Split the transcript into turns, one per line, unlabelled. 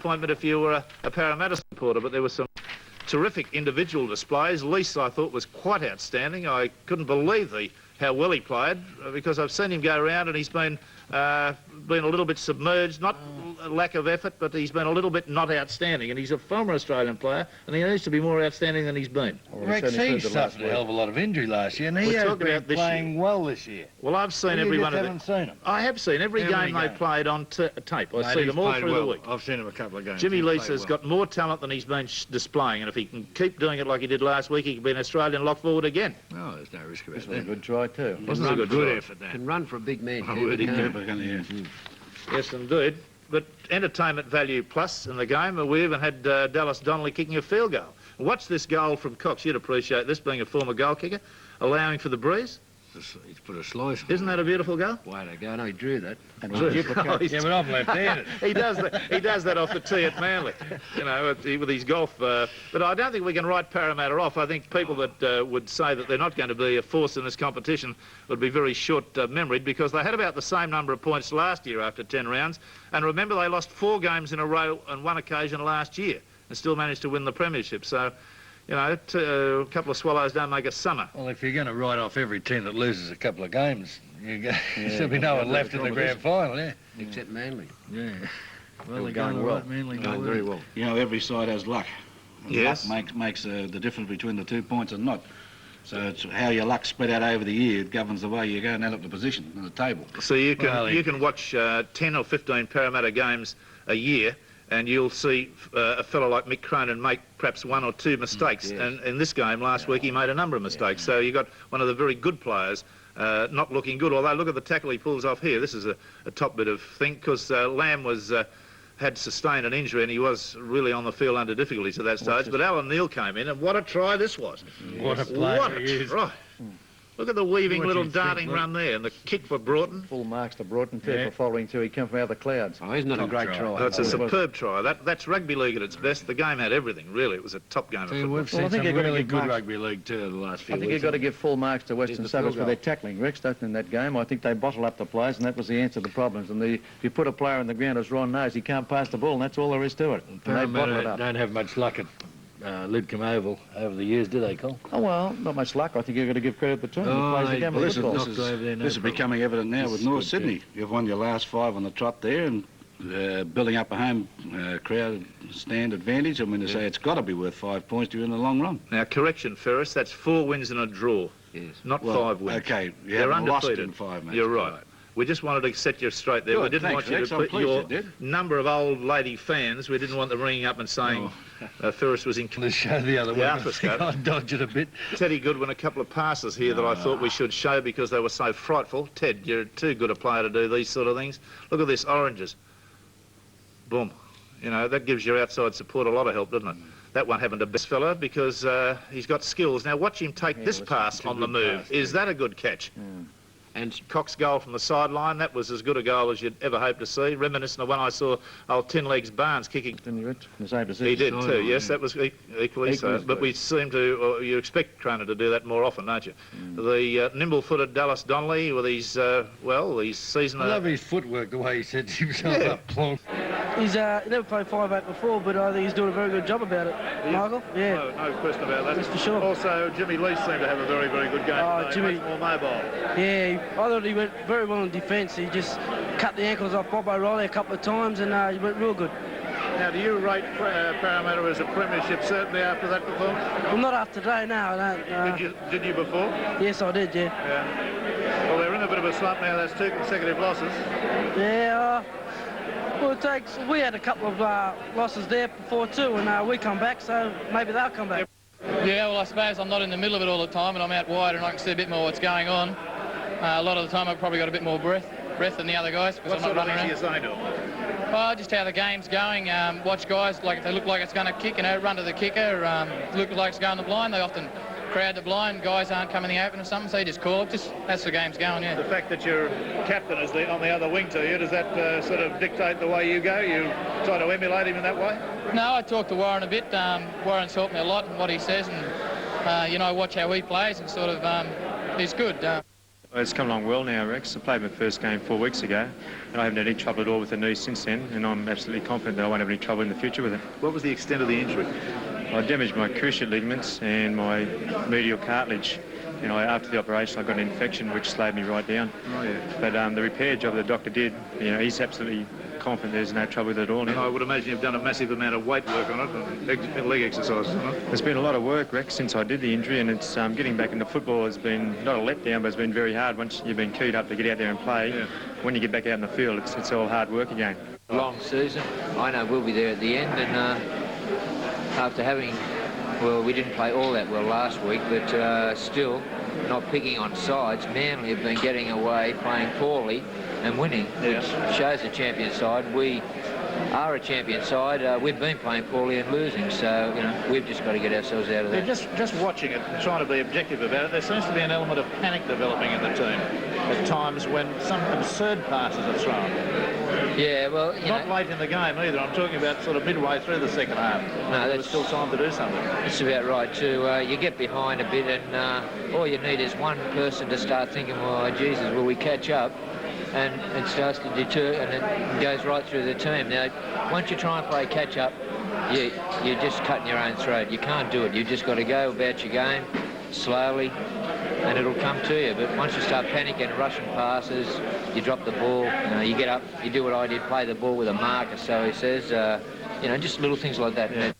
disappointment if you were a Parramatta supporter, but there were some terrific individual displays. Lease, I thought, was quite outstanding. I couldn't believe how well he played, because I've seen him go around and he's been a little bit submerged, not a lack of effort, but he's been a little bit not outstanding, and he's a former Australian player, and he needs to be more outstanding than he's been.
Well, Rex, he suffered a hell of a lot of injury last year, and he has been playing well this year.
Well, I've seen every one of them.
Seen him.
I have seen every game they played on tape. I see them all through the week.
I've seen him a couple of games.
Jimmy Lease has got more talent than he's been displaying, and if he can keep doing it like he did last week, he could be an Australian lock forward again.
Oh, there's no risk about that.
This was a good try too.
Wasn't a good
effort, that.
Can run for a big man.
Yes, indeed. But entertainment value plus in the game, we even had Dallas Donnelly kicking a field goal. Watch this goal from Cox. You'd appreciate this, being a former goal kicker, allowing for the breeze.
He's put a slice.
Isn't that a beautiful goal?
Way to go. No, he drew that.
And
yeah, but I'm left-handed.
He does that off the tee at Manly, you know, with his golf. But I don't think we can write Parramatta off. I think people that would say that they're not going to be a force in this competition would be very short-memoried, because they had about the same number of points last year after 10 rounds. And remember, they lost 4 games in a row on one occasion last year and still managed to win the premiership. So, you know, a couple of swallows don't make a summer.
Well, if you're going to write off every team that loses a couple of games, there'll be no one left in the grand final, yeah.
Except Manly.
Yeah. Well,
they're going well.
Manly
going very well.
You know, every side has luck.
Yes.
Luck makes the difference between the 2 points and not. So it's how your luck's spread out over the year. It governs the way you go and end up the position on the table.
So you can watch 10 or 15 Parramatta games a year, and you'll see a fellow like Mick Cronin make perhaps 1 or 2 mistakes.
Yes.
And in this game last week, he made a number of mistakes. So you got one of the very good players not looking good. Although, look at the tackle he pulls off here. This is a top bit of thing, because Lamb had sustained an injury and he was really on the field under difficulties at that stage. But Alan Neal came in, and what a try this was.
What a play.
What a try. Look at the weaving little darting run there, and the kick for Broughton.
Full marks to Broughton, fair for following too. He came from out of the clouds.
Oh, he's not a great try.
That's a superb try. That's rugby league at its best. The game had everything, really. It was a top game of football.
We've seen some really good rugby league too the last few weeks.
I think you've got to give full marks to Western Suburbs for their tackling, Rex, in that game. I think they bottled up the players, and that was the answer to the problems. And if you put a player on the ground, as Ron knows, he can't pass the ball, and that's all there is to it. And they bottle it up.
Don't have much luck at Lidcombe Oval over the years, do they, Cole?
Oh, well, not much luck. I think you've got to give credit to the team that plays the game of football.
This is becoming evident now with North Sydney. You've won your last 5 on the trot there, and building up a home crowd stand advantage. I mean, to say it's got to be worth 5 points to you in the long run.
Now, correction, Ferris, that's 4 wins and a draw.
Yes.
Not 5 wins.
Okay, you
They're
haven't lost
undefeated.
in 5 matches.
You're right. We just wanted to set you straight there.
Good,
we didn't
thanks,
want you
Rex.
to
I'm
put
pleased
your
you did.
number of old lady fans. We didn't want them ringing up and saying Ferris was in
The show the other way.
I
dodged it a bit.
Teddy Goodwin, a couple of passes here that I thought we should show because they were so frightful. Ted, you're too good a player to do these sort of things. Look at this, oranges. Boom. You know, that gives your outside support a lot of help, doesn't it? That one happened to best fella because he's got skills. Now watch him take this pass on the move. Is that a good catch? And Cox's goal from the sideline, that was as good a goal as you'd ever hope to see. Reminiscent of one I saw old Tin Legs Barnes kicking. He did too, yes, that was equally so. But we seem to, you expect Cronin to do that more often, don't you? The nimble-footed Dallas Donnelly with his, his season...
I love his footwork, the way he sets himself up. Plonk.
He's never played 5'8" before, but I think he's doing a very good job about it, Michael. Yeah.
No question about that.
That's for sure.
Also, Jimmy Lease seemed to have a very, very good game.
Jimmy,
much more mobile.
Yeah, I thought he went very well in defence. He just cut the ankles off Bob O'Reilly a couple of times, and he went real good.
Now, do you rate Parramatta as a premiership certainly after that performance?
Well, not after today, no, I don't.
Did you before?
Yes, I did, yeah.
Well, they're in a bit of a slump now. That's 2 consecutive losses.
Yeah, well, we had a couple of losses there before too, and we come back, so maybe they'll come back.
Yeah, well, I suppose I'm not in the middle of it all the time, and I'm out wide, and I can see a bit more what's going on. A lot of the time, I've probably got a bit more breath than the other guys.
What sort of things are you saying to them?
Well, just how the game's going. Watch guys, like if they look like it's going to kick, run to the kicker. Look like it's going the blind, they often crowd the blind. Guys aren't coming in the open or something, so you just call it. Just that's the game's going, yeah.
The fact that your captain is on the other wing to you, does that sort of dictate the way you go? You try to emulate him in that way?
No, I talk to Warren a bit. Warren's helped me a lot in what he says, and I watch how he plays, and sort of he's good.
It's come along well now, Rex. I played my first game 4 weeks ago, and I haven't had any trouble at all with the knee since then, and I'm absolutely confident that I won't have any trouble in the future with it.
What was the extent of the injury?
I damaged my cruciate ligaments and my medial cartilage. You know, after the operation, I got an infection which slowed me right down.
Oh, yeah.
But the repair job the doctor did, you know, he's absolutely confident there's no trouble with it at all
And
now.
I would imagine you've done a massive amount of weight work on it and leg exercises on it.
There's been a lot of work, Rex, since I did the injury, and it's getting back into football has been not a letdown, but it's been very hard. Once you've been keyed up to get out there and play,
Yeah.
when you get back out in the field, it's all hard work again.
Long season. I know we'll be there at the end, and after having, well, we didn't play all that well last week, but still not picking on sides. Manly have been getting away, playing poorly and winning, which shows a champion side. We are a champion side. We've been playing poorly and losing, so, you know, we've just got to get ourselves out of that.
Just watching it and trying to be objective about it, there seems to be an element of panic developing in the team at times when some absurd passes are thrown.
Yeah, well, you
Not
know,
late in the game either. I'm talking about sort of midway through the second half.
No,
There's still time to do something.
that's about right too. You get behind a bit, and all you need is one person to start thinking, well, Jesus, will we catch up? And it starts to deter, and it goes right through the team. Now, once you try and play catch-up, you're just cutting your own throat. You can't do it. You've just got to go about your game slowly, and it'll come to you. But once you start panicking, rushing passes, you drop the ball, you get up, you do what I did, play the ball with a marker, so he says, you know, just little things like that.
Yeah.